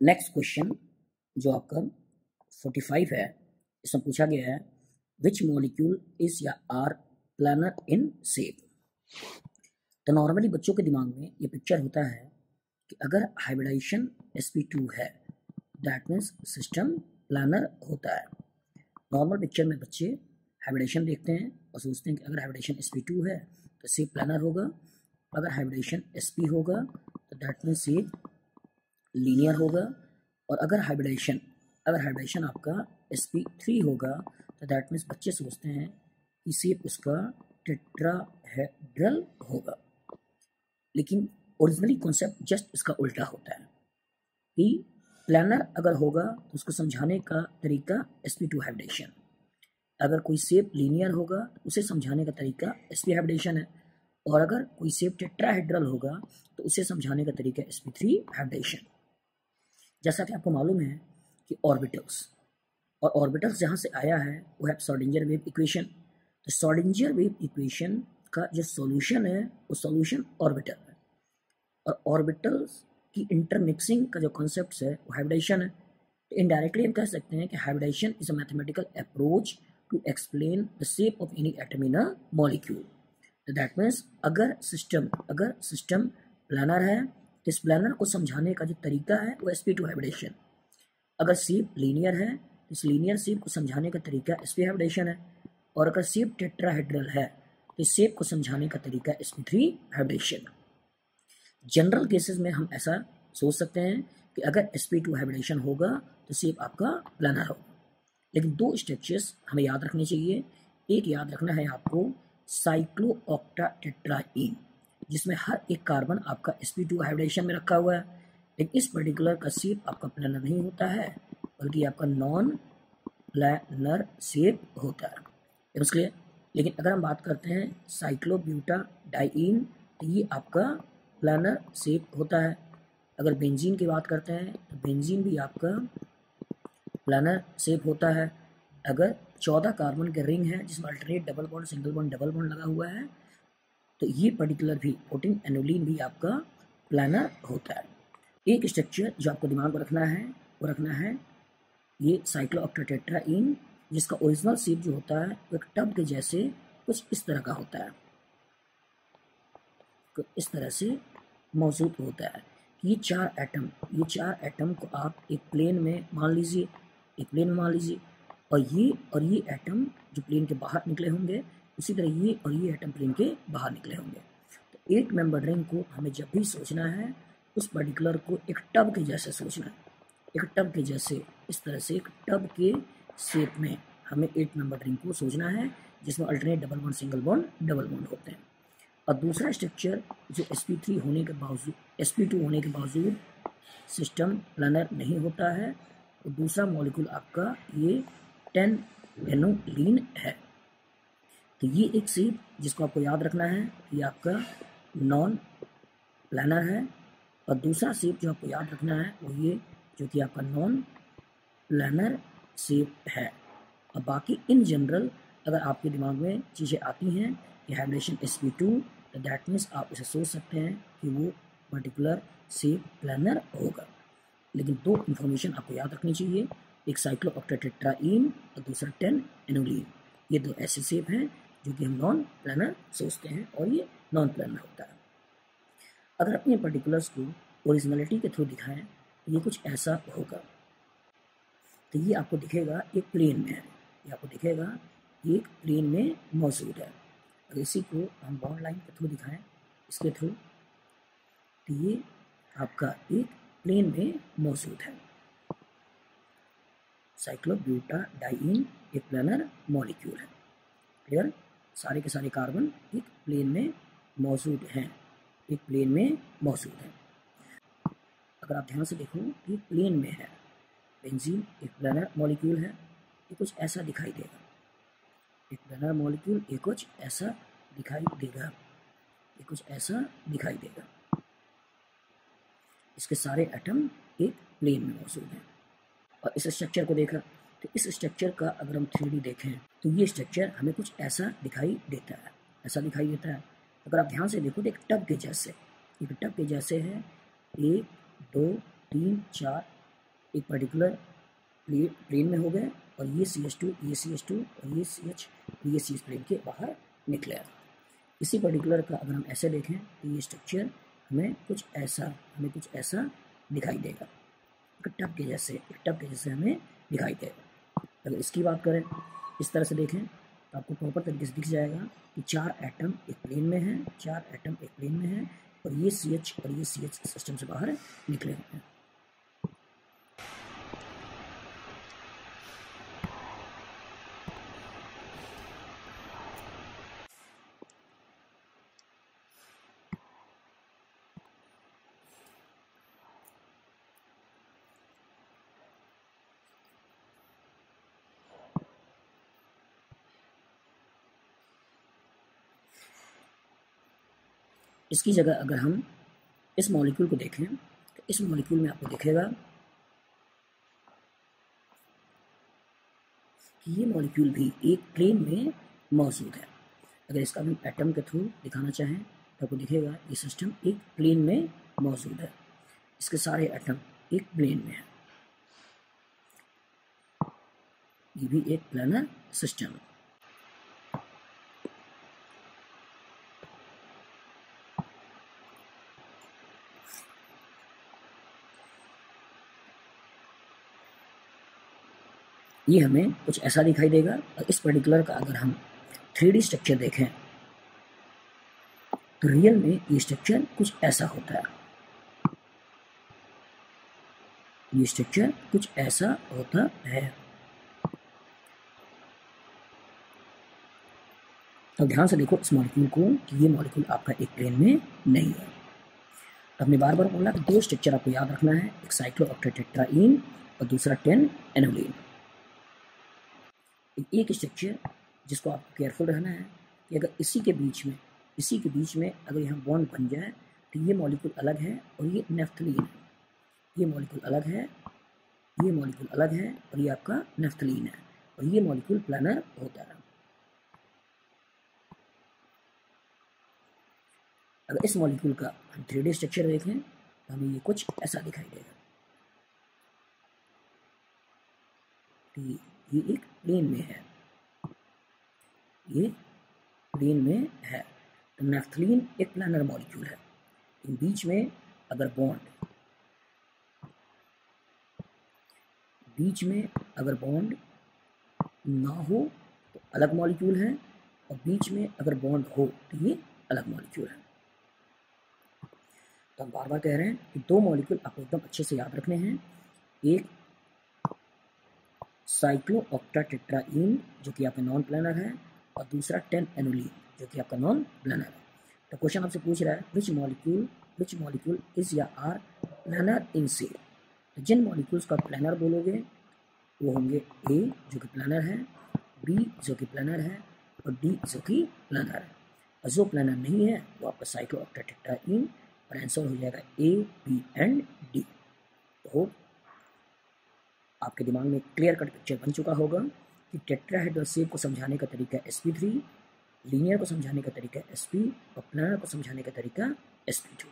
Next question जो आपका 45 है, इसमें पूछा गया है विच मॉलिक्यूल इज या आर प्लानर इन शेप। तो नॉर्मली बच्चों के दिमाग में ये पिक्चर होता है कि अगर हाइब्रिडाइजेशन sp2 है दैट मीन्स सिस्टम प्लानर होता है। नॉर्मल पिक्चर में बच्चे हाइब्रिडेशन देखते हैं और सोचते हैं कि अगर हाइब्रिडेशन sp2 है तो शेप प्लानर होगा, अगर हाइब्रिडेशन sp होगा तो दैट मीन्स शेप लीनियर होगा, और अगर हाइब्रिडेशन आपका sp3 होगा तो दैट मीन्स बच्चे सोचते हैं कि शेप उसका टेट्राहेड्रल होगा। लेकिन ओरिजिनली कॉन्सेप्ट जस्ट इसका उल्टा होता है कि प्लानर अगर होगा तो उसको समझाने का तरीका sp2 हाइब्रिडेशन, अगर कोई शेप लीनियर होगा तो उसे समझाने का तरीका sp हाइब्रिडेशन है, और अगर कोई शेप टेट्राहेड्रल होगा तो उसे समझाने का तरीका sp3 हाइब्रिडेशन। जैसा कि आपको मालूम है कि ऑर्बिटल्स जहाँ से आया है वो है श्रोडिंगर वेव इक्वेशन। तो श्रोडिंगर वेव इक्वेशन का जो सॉल्यूशन है वो सॉल्यूशन ऑर्बिटल है, और ऑर्बिटल्स की इंटरमिक्सिंग का जो कॉन्सेप्ट है वो हाइब्रिडेशन है। तो इनडायरेक्टली हम कह सकते हैं कि hybridisation is a mathematical approach to explain the shape of any atom in a molecule. तो दैट मीन्स अगर सिस्टम प्लानर है तो इस प्लानर को समझाने का जो तरीका है वो sp2 हाइब्रिडेशन, अगर शेप लीनियर है तो इस लीनियर शेप को समझाने का तरीका sp हाइब्रिडेशन है, और अगर शेप टेट्राहेड्रल है तो इस शेप को समझाने का तरीका sp3 हाइब्रिडेशन। जनरल केसेस में हम ऐसा सोच सकते हैं कि अगर sp2 हाइब्रिडेशन होगा तो शेप आपका प्लानर होगा। लेकिन दो स्ट्रक्चर्स हमें याद रखने चाहिए। एक याद रखना है आपको साइक्लोऑक्टाटेट्राईन, जिसमें हर एक कार्बन आपका sp2 हाइब्रिडेशन में रखा हुआ है, लेकिन इस पर्टिकुलर का शेप आपका प्लानर नहीं होता है बल्कि आपका नॉन प्लानर शेप होता है। इसलिए लेकिन अगर हम बात करते हैं साइक्लोब्यूटाडाईन तो ये आपका प्लानर शेप होता है। अगर बेंजीन की बात करते हैं तो बेंजीन भी आपका प्लानर शेप होता है। अगर 14 कार्बन के रिंग है जिसमें alternate double bond single bond double bond लगा हुआ है तो ये पर्टिकुलर भी 14 एनुलिन भी आपका प्लानर होता है। एक स्ट्रक्चर जो आपको दिमाग में रखना है वो रखना है ये साइक्लोऑक्टाटेट्राईन, जिसका ओरिजिनल शेप जो होता है वो एक टब के जैसे कुछ इस तरह का होता है, कुछ इस तरह से मौजूद होता है। ये चार एटम को आप एक प्लेन में मान लीजिए, और ये एटम जो प्लेन के बाहर निकले होंगे, उसी तरह ये एटम प्लेन के बाहर निकले होंगे। तो एट मेंबर रिंग को हमें जब भी सोचना है उस पर्टिकुलर को एक टब के जैसे सोचना है, एक टब के जैसे, इस तरह से एक टब के शेप में हमें 8 मेंबर रिंग को सोचना है जिसमें alternate double bond single bond double bond होते हैं। और दूसरा स्ट्रक्चर जो sp2 होने के बावजूद सिस्टम प्लानर नहीं होता है, तो दूसरा मॉलिक्यूल आपका ये 10 एनुलीन है। तो ये एक शेप जिसको आपको याद रखना है, ये आपका नॉन प्लानर है, और दूसरा शेप जो आपको याद रखना है वो ये जो कि आपका नॉन प्लानर शेप है। और बाकी इन जनरल अगर आपके दिमाग में चीज़ें आती हैं कि हाइब्रिडेशन sp2 तो दैट मीन्स आप इसे सोच सकते हैं कि वो पर्टिकुलर शेप प्लानर होगा। लेकिन दो इन्फॉर्मेशन आपको याद रखनी चाहिए, एक साइक्लोऑक्टाटेट्राईन और दूसरा 10 एनुलीन। ये दो ऐसे शेप हैं जो कि हम नॉन प्लानर सोचते हैं और ये नॉन प्लानर होता है। अगर अपने पर्टिकुलर्स को ओरिजिनलिटी के थ्रू दिखाएं तो ये कुछ ऐसा होगा। तो ये आपको दिखेगा एक प्लेन में है, ये आपको दिखेगा एक प्लेन में मौजूद है। अगर इसी को हम बॉन्ड लाइन के थ्रू दिखाएं, इसके थ्रू, तो ये आपका एक प्लेन में मौजूद है। साइक्लोब्यूटाडाईन एक प्लानर मॉलिक्यूल है। क्लियर? सारे के सारे कार्बन एक प्लेन में मौजूद हैं, एक प्लेन में मौजूद है। अगर आप ध्यान से देखो ये प्लेन में है, बेंजीन एक प्लानर मॉलिक्यूल है, ये कुछ ऐसा दिखाई देगा, एक प्लानर मॉलिक्यूल ये कुछ ऐसा दिखाई देगा, ये कुछ ऐसा दिखाई देगा। इसके सारे एटम एक प्लेन में मौजूद हैं। और इस स्ट्रक्चर को देखा तो इस स्ट्रक्चर का अगर हम 3D देखें तो ये स्ट्रक्चर हमें कुछ ऐसा दिखाई देता है, ऐसा दिखाई देता है। अगर आप ध्यान से देखो तो एक टब के जैसे, एक टब के जैसे है, 1 2 3 4 एक पर्टिकुलर प्लेन में हो गए और ये CH2, ये CH2 और ये CH, ये CH प्लेन के बाहर निकले। इसी पर्टिकुलर का अगर हम ऐसे देखें तो ये स्ट्रक्चर हमें कुछ ऐसा दिखाई देगा, एक टब के जैसे हमें दिखाई देगा। अगर इसकी बात करें, इस तरह से देखें तो आपको प्रॉपर तरीके से दिख जाएगा कि 4 एटम एक प्लेन में है और ये CH और ये CH सिस्टम से बाहर निकले हुए हैं। इसकी जगह अगर हम इस मॉलिक्यूल को देखें तो इस मॉलिक्यूल में आपको दिखेगा कि ये मॉलिक्यूल भी एक प्लेन में मौजूद है। अगर इसका हम एटम के थ्रू दिखाना चाहें तो आपको दिखेगा ये सिस्टम एक प्लेन में मौजूद है, इसके सारे एटम एक प्लेन में है। ये भी एक प्लानर सिस्टम है। ये हमें कुछ ऐसा दिखाई देगा और इस पर्टिकुलर का अगर हम 3D स्ट्रक्चर देखें तो रियल में ये स्ट्रक्चर कुछ ऐसा होता है। ये स्ट्रक्चर कुछ ऐसा होता है। तो ध्यान से देखो इस मॉलिक्यूल को कि ये मॉलिक्यूल आपका एक प्लेन में नहीं है। हमने बार बार बोला कि 2 स्ट्रक्चर आपको याद रखना है, एक साइक्लोऑक्टेट्राईन और दूसरा 10-एनोलीन। एक स्ट्रक्चर जिसको आपको केयरफुल रहना है कि अगर इसी के बीच में अगर यहाँ बॉन्ड बन जाए तो ये मॉलिक्यूल अलग है और ये नेफ्थलीन है। ये मॉलिक्यूल अलग है और ये आपका नेफ्थलीन है और ये मॉलिक्यूल प्लानर होता है। अगर इस मॉलिक्यूल का हम 3D स्ट्रक्चर देखें तो हमें ये कुछ ऐसा दिखाई देगा। तो ये एक प्लेन में है। तो नेफ्थलीन एक प्लानर मॉलिक्यूल है। इन बीच में अगर बॉन्ड ना हो तो अलग मॉलिक्यूल है और बीच में अगर बॉन्ड हो तो ये अलग मॉलिक्यूल है। तो हम बार बार कह रहे हैं कि 2 मॉलिक्यूल आपको एकदम अच्छे से याद रखने हैं। एक साइक्लोऑक्टेट्राईन जो कि आपका नॉन प्लानर है और दूसरा 10-एनोलीन जो कि आपका नॉन प्लानर है। तो क्वेश्चन आपसे पूछ रहा है विच मॉलिक्यूल इज या आर प्लानर इन सी। तो जिन मॉलिक्यूल्स का प्लानर बोलोगे वो होंगे ए जो कि प्लानर है, बी जो कि प्लानर है और डी जो कि प्लानर है। और जो प्लानर नहीं है वो आपका साइक्लोऑक्टेट्राईन और आंसर हो जाएगा ए, बी एंड डी। तो आपके दिमाग में क्लियर कट पिक्चर बन चुका होगा कि टेट्राहेड्रल शेप को समझाने का तरीका sp3, लीनियर को समझाने का तरीका sp और प्लानर को समझाने का तरीका sp2।